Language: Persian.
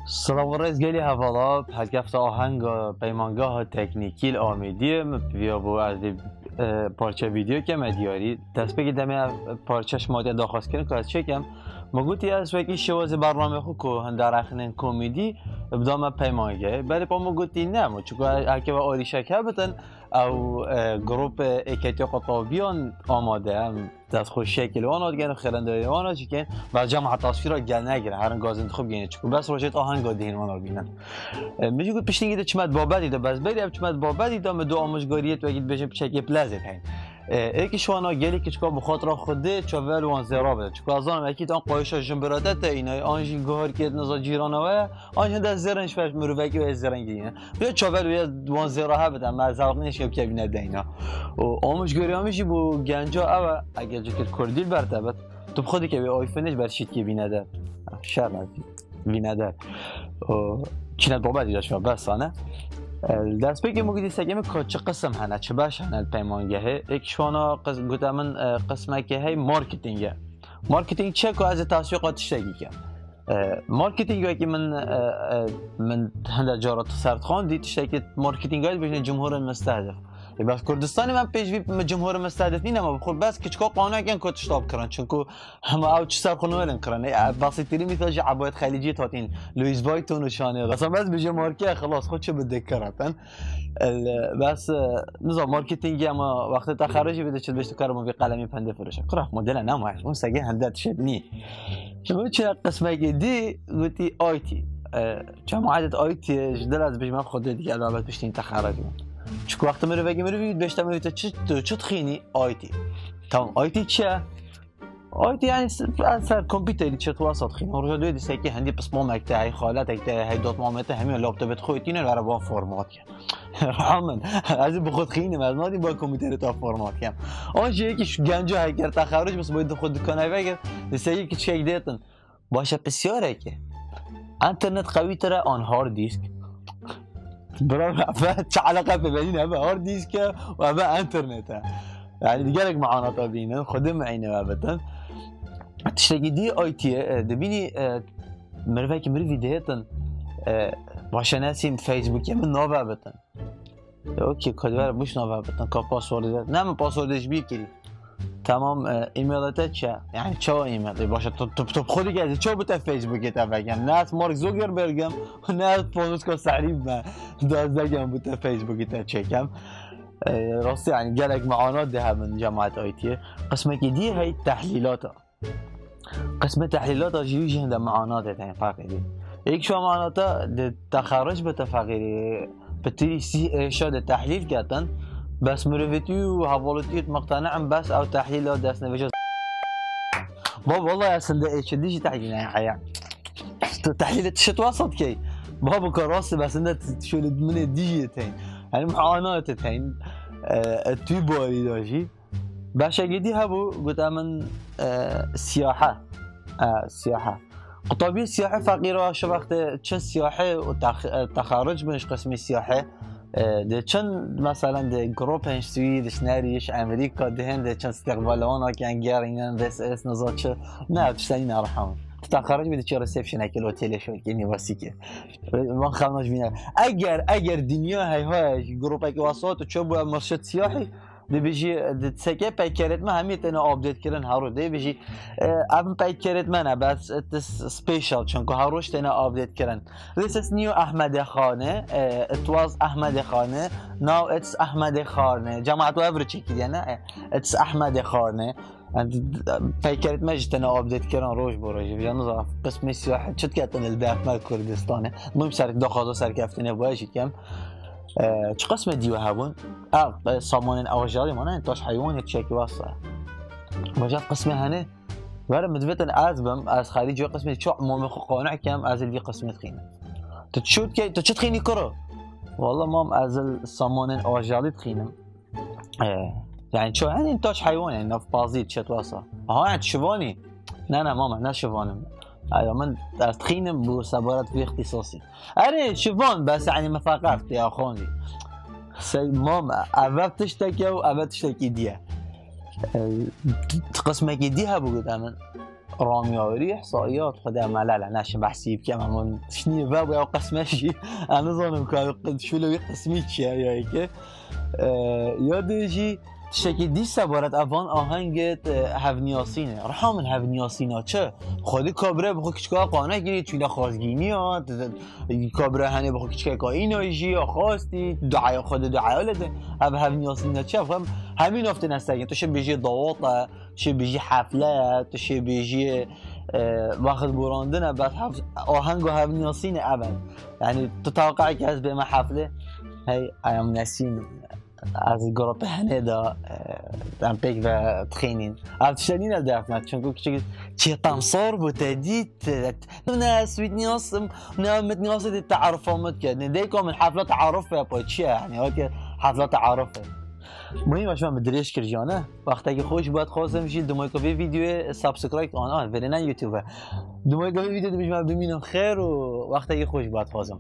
سلام رئیس گلی حوالا پادکست آهنگ پیمانگاه تکنیکی آمیدی بیا بو از پارچه ویدیو که مدیاری دست بگی دمی پارچهش ماده داخواست کردن که از چکم مگوتی از وکی شواز برنامه خو که هندر اخنین کمدی بدام پیمانگه بله پا مگوتی نه چون هرکه و آری شکه بتن او گروپ اکیتی قطابیان آماده هم دست خوش شکل آنها دیگه خیرنده آنها چی که و جمع تصویر را گل نگیره هر گاز انتخاب گینه چون بس روشت آهنگ دهین آنها بینن میگه گفت پیشنگی ده چمت بابدی ده بس بری اب چمت بابدی ده مدو آموزگاریت وگید بشه شکل پلازت هین ایکی شوانا گلی که چکا بخاطر خوده چاول وان زیرا بده چکا از آنم اکید آن قایش جنبراتت اینه آنجی گوهر که نزا جیرانه و آنجی ده زیرنش فرش مروفکی و زیرنگی بیا چاول وان زیرا ها بده مزاق نشیب که بینه دینا و آموزگاری همیشه بو گنجا او اگر جکت کردیل برتبت تو خودی که به آیفونش برشید که بینه ده شرم بینه ده چینت بابدی داشت بس آنه دست بگی مگه دیسگیم که چه قسم هنه چه باش هنه پیمانگه یک شوانا گوته من قسمه که هی مارکتینگه مارکتینگ چه که از تسویقاتش تگی که مارکتینگ وقتی من هنده جارات سرد خان دیدش که مارکتینگ هایی بشنه جمهور مستهدف بس کردستانی من پیش بی جمهور مستهدف نیم اما بخور بس کچکا قانون کن کتش تاب کرن چون که همه او چه سر خانوالن کرن بسیطری مثل عبایت خلیجی تاتین لویس وایتون و شانه اصلا بس بجه مارکه خلاص خود چه بده کراتن بس نظام مارکتینگی اما وقت تخرجی بده چه بهش کارم بی قلمی پنده فروشه کره مدل نمایش اون سگه هندت شد نی شما چه قسمه دی گویی آیتی چه عدد آیتی جدال از بجمع خود دیگه البته بشین تخرجی چون وقت میره بگی میره بیشتر میره چه تخینی آیتی تمام آیتی چه آیتی یعنی اثر کامپیوتری چه تو واسط خین روز دوی دیسه که هندی پس ما مکتای خالت اکتای هیدات مامته همین لپتاپ خودت اینه برای با فرمات کن رحمن از بخود خینه مزنادی با کامپیوتر تا فرمات کن آن چیزی که گنجا هکر تخرج بس باید خود دکانای بگیر دیسه که چه دیتن باشه بسیاره که اینترنت قوی تره آن هارد دیسک برای چه علاقه ببینین همه هارد دیسک و همه اینترنت يعني ديالك معانا طابين خدم عينه بابتن تشتكي دي اي تي دبيني مرفاك مرفي ديتن باشه ناسي فيسبوك من نوبه بابتن اوكي كودور مش نوبه بابتن كا باسورد نعم باسوردش بيكري تمام ايميلات چه يعني چه ايميل باشه تو خودی که چه بوده فیسبوک تا بگم نه مارک زوکربرگم نه فونوس کا تعریف ما دازدگم بوده فیسبوک تا چکم راستی يعني جالك معاناة ده من جامعة ايتي قسمة دي هي تحليلات قسمة تحليلات جيوجي عند معاناة ده فاقدي هيك شو معاناة ده تخرج بتفاقدي بتري سي ارشاد التحليل كاتن بس مروفتي وحوالتي مقتنع بس او تحليلات داس نفجه بابا والله اصلا ده ايش ديجي تحليل يعني تحليل تشتوسط كي بابا كراسي بس انت شو من ديجي تين يعني معاناة تين توی داشتی باشگیدی هبو گفتم من سیاحه سیاحه قطبی سیاحه فقیره شو وقت چه سیاحه و تخرج منش قسمی سیاحه ده چند مثلا ده گروپ انشتوی دشناریش امریکا دهن ده چند استقبالوانا که انگارینن وس اس نزاد چه نه تشتنی نرحم تخرج میده چه ریسپشن اکل هتل شو که نیواسی که ما خلناش بینه اگر دنیا های گروپ که واسط چه بو مرشد سیاحی دی بيجي تسكي بايكرت ما هميت انا ابديت كرن هارو دي بيجي ام بايكرت ما بس سبيشال چونكو هاروش تنا ابديت كرن this is new احمد خانه it was احمد خانه now it's احمد خانه جماعه افري تشيك يعني it's احمد خانه بايكرت ما جيت انا ابديت كرن روج بروج يعني قسم سياحه شت كاتن الباف مال كردستان المهم سرك داخل سرك افتنه باش كم چه قسم دیو هون؟ سامان آجاری مانه انتاش حیوان چکی واسه. وجد قسم هنه ولی مدویتن از بم از خارج قسم چه مام خو قانع کم از الوی قسمت خینه. تشوت کی تو چه خینی کرو؟ والله مام از سامان آجاری خینم. يعني شو يعني انتاش حيوان يعني في بازيت شت واسه. ها يعني شوفاني؟ نه ماما نه شوفانم. ايوه من تخينم بسبارات في اختصاصي اري شوفون بس يعني ما ثقافت يا اخواني ماما اول تشتكي واول تشتكي دي قسمك ديها بقول انا رامیاوری احصائیات خدا ملل نشه بحثی بکنم اما شنیه و باید قسمشی انا ظانم که شو لوی قسمی چیه یا که یادشی تشکی دیسته بارد اوان آهنگت هفنیاسینه رحا من هفنیاسینا چه خودی کابره بخو کچکا قانه گیری چویده خازگینی ها کابره هنه بخو کچکا که این آیجی یا خواستی دعای خود دعای لده هفنیاسینا چه همین افته نستگی تو شه بیجی دواطه شه بیجی حفله تو شه بیجی وقت براندنه بعد آهنگ و هفنیاسینه اول یعنی تو توقعی که از به ما حفله هی ایم نسیم از گروه هنه دا دم پیک و تخینین افتشانی ندارم چون که چه تمصار بتدید نه سويت نیاسم نه مت نیاست تعارف آمد کرد نه دیگه من حفلات تعارف یا چیه یعنی وقتی حفلات تعارفه مهم باشه من بدریش کرجانه وقتی که خوش باید خواسته میشید دو مایک ویدیو سابسکرایب آن برین یوتیوب دو مایک ویدیو ببینم خیر و وقتی که خوش باید خواسم